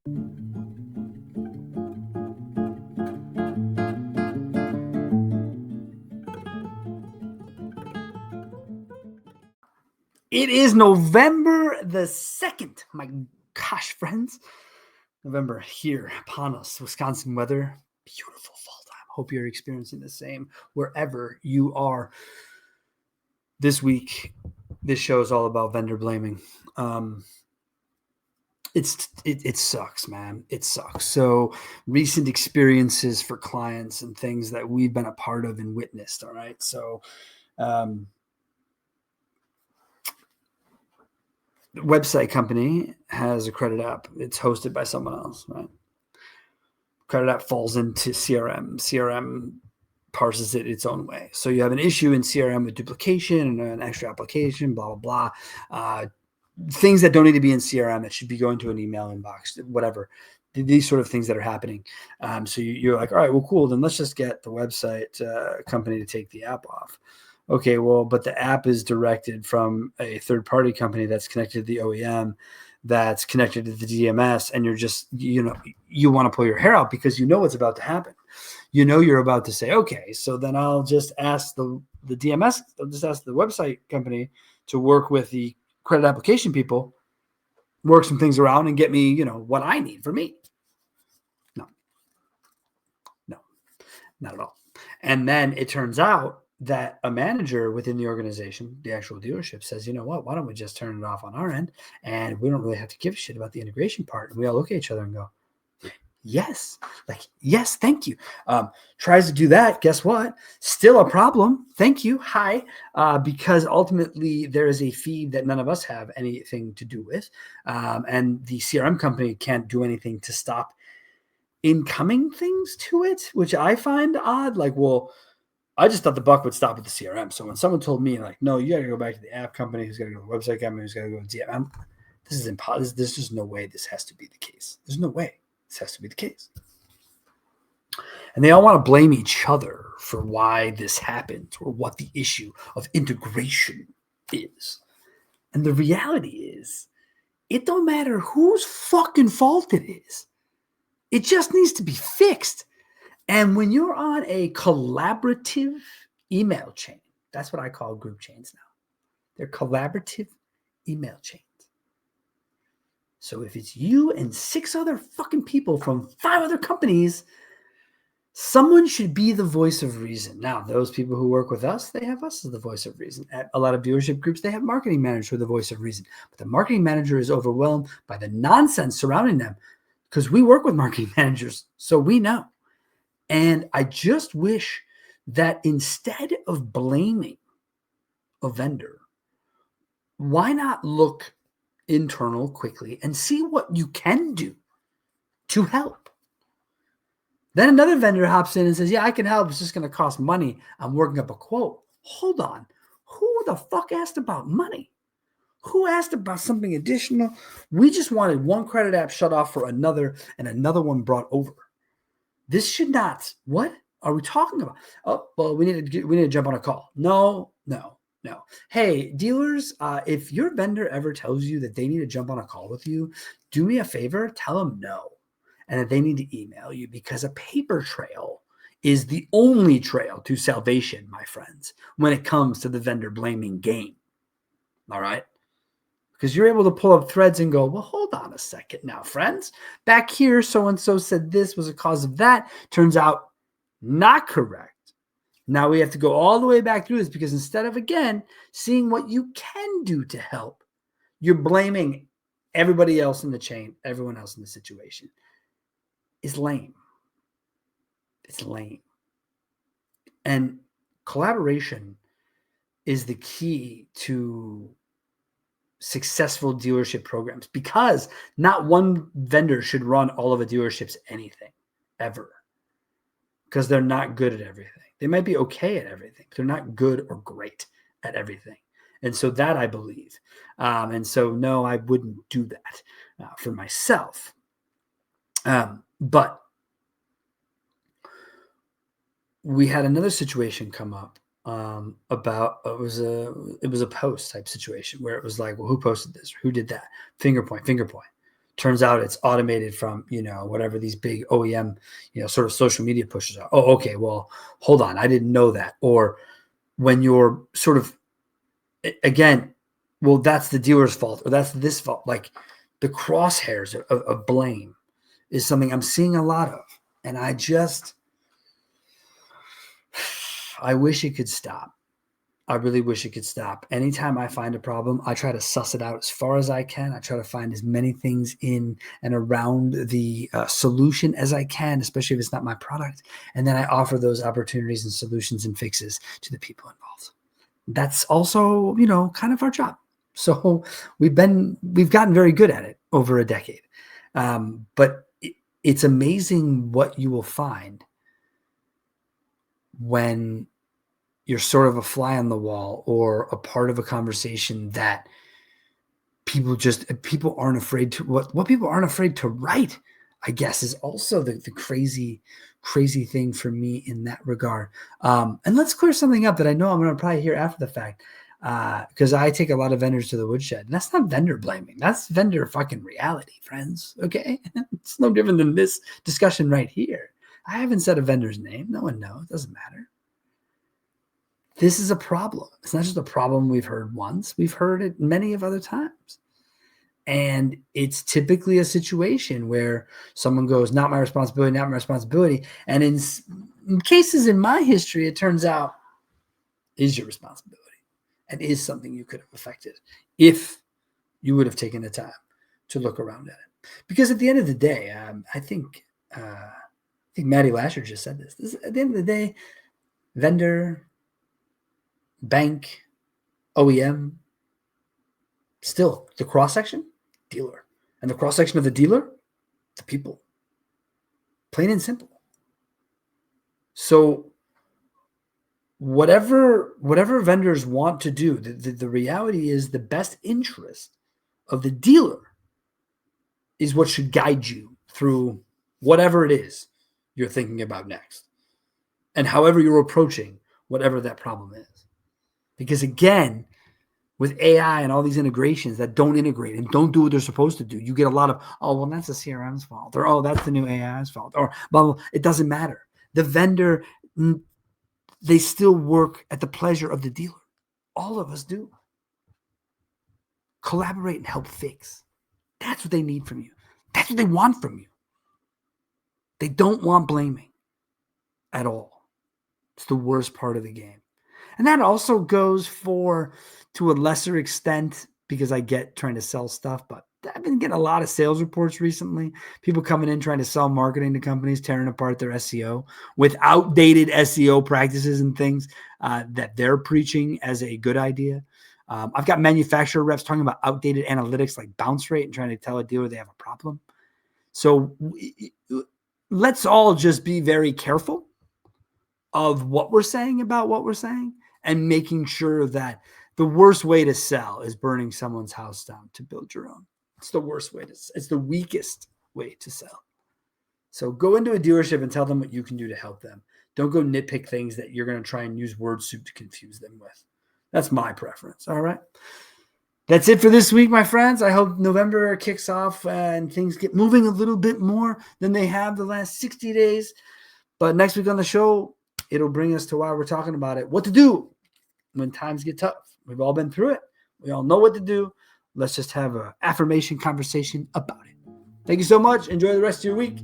It is November the 2nd. My gosh, friends. November here upon us. Wisconsin weather. Beautiful fall time. Hope you're experiencing the same wherever you are. This week, this show is all about vendor blaming. It sucks, man. It sucks. So recent experiences for clients and things that we've been a part of and witnessed. All right. So the website company has a credit app. It's hosted by someone else, right? Credit app falls into CRM. CRM parses it its own way. So you have an issue in CRM with duplication and an extra application, blah, blah, blah. Things that don't need to be in CRM that should be going to an email inbox, whatever. These sort of things that are happening. So you're like, all right, well, cool. Then let's just get the website company to take the app off. Okay, well, but the app is directed from a third-party company that's connected to the OEM, that's connected to the DMS, and you're just, you want to pull your hair out because you know what's about to happen. You're about to say, okay, so then I'll just ask the DMS, I'll just ask the website company to work with the credit application people, work some things around and get me, what I need for me. No, not at all. And then it turns out that a manager within the organization, the actual dealership, says, you know what, why don't we just turn it off on our end? And we don't really have to give a shit about the integration part. And we all look at each other and go, yes, thank you. Tries to do that. Guess what? Still a problem. Thank you. Hi. Because ultimately there is a feed that none of us have anything to do with. And the CRM company can't do anything to stop incoming things to it, which I find odd. Like, well, I just thought the buck would stop at the CRM. So when someone told me, like, no, you got to go back to the app company, who's got to go to the website company, who's got to go to DMM, this is impossible. There's just no way this has to be the case. There's no way this has to be the case. And they all want to blame each other for why this happened or what the issue of integration is. And the reality is, it don't matter whose fucking fault it is. It just needs to be fixed. And when you're on a collaborative email chain, that's what I call group chains now. They're collaborative email chains. So if it's you and 6 other fucking people from 5 other companies, someone should be the voice of reason. Now, those people who work with us, they have us as the voice of reason. At a lot of dealership groups, they have marketing managers who are the voice of reason. But the marketing manager is overwhelmed by the nonsense surrounding them because we work with marketing managers, so we know. And I just wish that instead of blaming a vendor, why not look internal quickly and see what you can do to help? Then another vendor hops in and says, yeah, I can help. It's just going to cost money. I'm working up a quote. Hold on. Who the fuck asked about money? Who asked about something additional? We just wanted one credit app shut off for another and another one brought over. This should not. What are we talking about? Oh, well, we need to jump on a call. No. Hey, dealers, if your vendor ever tells you that they need to jump on a call with you, do me a favor, tell them no, and that they need to email you, because a paper trail is the only trail to salvation, my friends, when it comes to the vendor blaming game. All right? Because you're able to pull up threads and go, well, hold on a second now, friends. Back here, so-and-so said this was a cause of that. Turns out not correct. Now we have to go all the way back through this, because instead of, again, seeing what you can do to help, you're blaming everybody else in the chain, everyone else in the situation. It's lame. It's lame. And collaboration is the key to successful dealership programs, because not one vendor should run all of a dealership's anything ever, because they're not good at everything. They might be okay at everything, but they're not good or great at everything. And so that I believe. And so, no, I wouldn't do that for myself. But we had another situation come up about it was a post type situation where it was like, well, who posted this? Who did that? Finger point. Turns out it's automated from, whatever these big OEM, sort of social media pushes are. Oh, okay. Well, hold on. I didn't know that. Or when you're sort of, again, well, that's the dealer's fault or that's this fault. Like the crosshairs of blame is something I'm seeing a lot of. And I wish it could stop. I really wish it could stop. Anytime I find a problem, I try to suss it out as far as I can. I try to find as many things in and around the solution as I can, especially if it's not my product. And then I offer those opportunities and solutions and fixes to the people involved. That's also, kind of our job. So we've gotten very good at it over a decade. But it's amazing what you will find when you're sort of a fly on the wall or a part of a conversation that people aren't afraid to, what people aren't afraid to write, I guess, is also the crazy thing for me in that regard. And let's clear something up that I know I'm going to probably hear after the fact, because I take a lot of vendors to the woodshed. And that's not vendor blaming. That's vendor fucking reality, friends. Okay. It's no different than this discussion right here. I haven't said a vendor's name. No one knows. It doesn't matter. This is a problem. It's not just a problem we've heard once. We've heard it many of other times. And it's typically a situation where someone goes, not my responsibility, not my responsibility. And in cases in my history, it turns out is your responsibility and is something you could have affected if you would have taken the time to look around at it. Because at the end of the day, I think Maddie Lasher just said this. At the end of the day, vendor, bank, OEM, still the cross-section, dealer. And the cross-section of the dealer, the people. Plain and simple. So whatever vendors want to do, the reality is the best interest of the dealer is what should guide you through whatever it is you're thinking about next. And however you're approaching whatever that problem is. Because again, with AI and all these integrations that don't integrate and don't do what they're supposed to do, you get a lot of, oh, well, that's the CRM's fault, or, oh, that's the new AI's fault, or, blah, blah. It doesn't matter. The vendor, they still work at the pleasure of the dealer. All of us do. Collaborate and help fix. That's what they need from you. That's what they want from you. They don't want blaming at all. It's the worst part of the game. And that also goes to a lesser extent, because I get trying to sell stuff, but I've been getting a lot of sales reports recently. People coming in trying to sell marketing to companies, tearing apart their SEO with outdated SEO practices and things that they're preaching as a good idea. I've got manufacturer reps talking about outdated analytics like bounce rate and trying to tell a dealer they have a problem. So let's all just be very careful of what we're saying about what we're saying and making sure that the worst way to sell is burning someone's house down to build your own. It's the worst way it's the weakest way to sell. So go into a dealership and tell them what you can do to help them. Don't go nitpick things that you're going to try and use word soup to confuse them with. That's my preference. All right. That's it for this week, my friends. I hope November kicks off and things get moving a little bit more than they have the last 60 days. But next week on the show, it'll bring us to why we're talking about it. What to do when times get tough. We've all been through it. We all know what to do. Let's just have an affirmation conversation about it. Thank you so much. Enjoy the rest of your week.